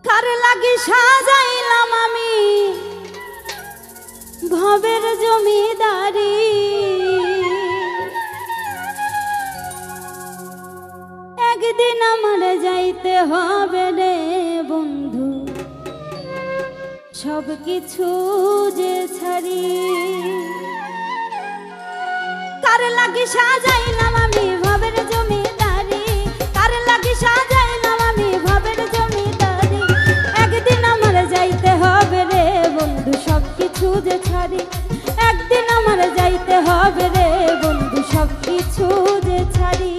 কার লাগি সাজাইলাম আমি ভবের জমিদারি, একদিন আমার যাইতে হবে রে বন্ধু সব কিছু যে ছাড়ি। কার লাগি সাজাইলাম আমি ভবের জমিদারি, কার লাগি সাজাইলাম আমি ভবের জমিদারি, একদিন আমার যাইতে হবে রে বন্ধু সব কিছু যে ছাড়ি, একদিন আমার যাইতে হবে রে বন্ধু সব কিছু যে ছাড়ি।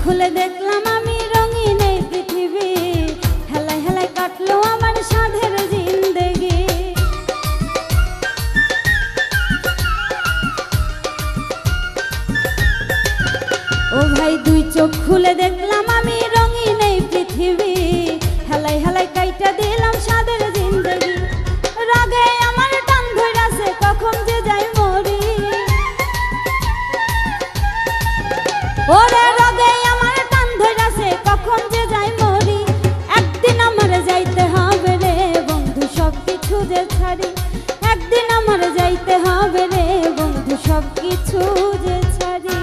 খুলে দেখলাম আমি রঙিন এই পৃথিবী, হেলায় হেলায় কাটলো আমার সাধের জিন্দেগি। ও ভাই দুই চোখ খুলে দেখলাম আমি রঙিন এই পৃথিবী, হেলায় হেলায় কাইটা দিলাম সাধের জিন্দেগি। রাগে আমার টান ধইরাছে কখন যে যাই মরি, ওরে রাগে আমার টান ধইরাছে কখন যে যাই মরি, একদিন আমার যাইতে হবে রে বন্ধু সব কিছু যে ছাড়ি, একদিন আমার যাইতে হবে রে বন্ধু সব কিছু যে ছাড়ি।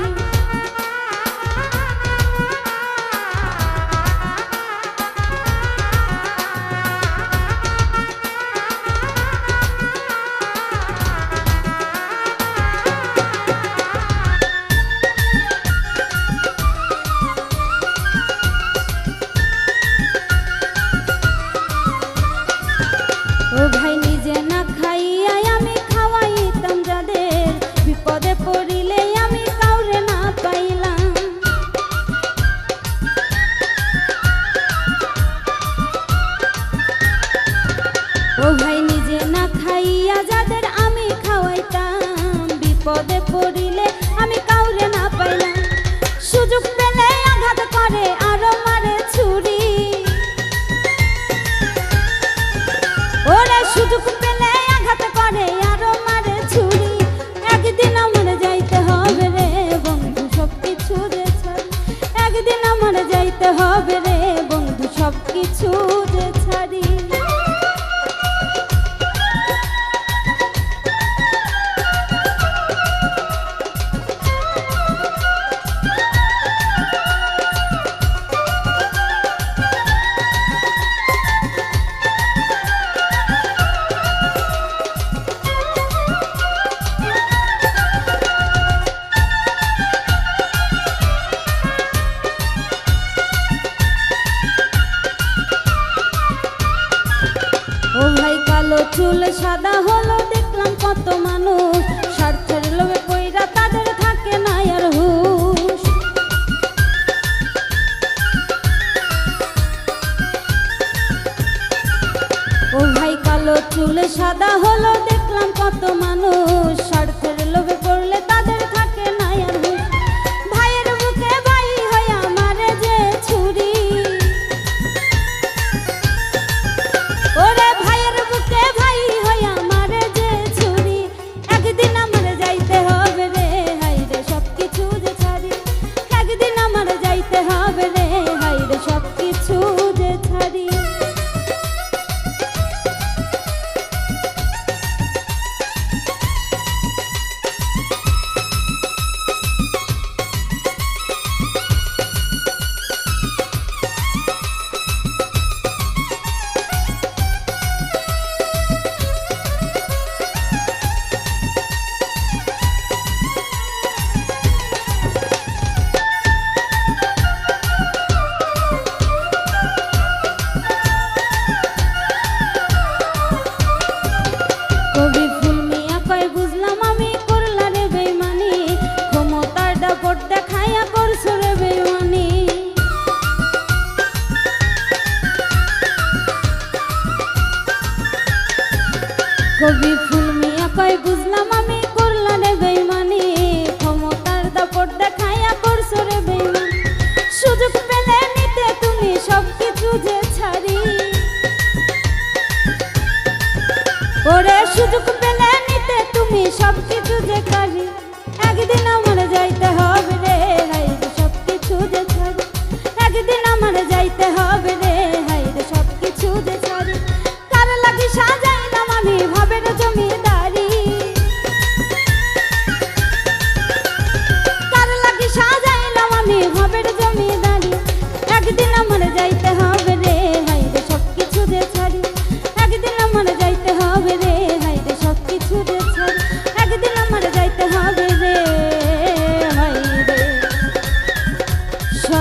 ও ভাই নিজে না খাইয়া আমি খাওয়াইতাম যাদের, বিপদে পড়িলে আমি কাউরে না পাইলাম। ও ভাই নিজে না খাইয়া যাদের আমি খাওয়াইতাম, বিপদে পড়িলে আমি কাউরে না পাইলাম। সুযোগ পেলে আঘাত করে আরো মারে ছুরি, ওরে সুযোগ পেলে আঘাত করে আরো মারে ছুরি, একদিন আমার যাইতে হবে রে বন্ধু সব কিছু যে ছাড়ি, একদিন আমার যাইতে হবে রে বন্ধু সব কিছু যে ছাড়ি।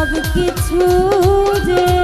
সব কিছু যে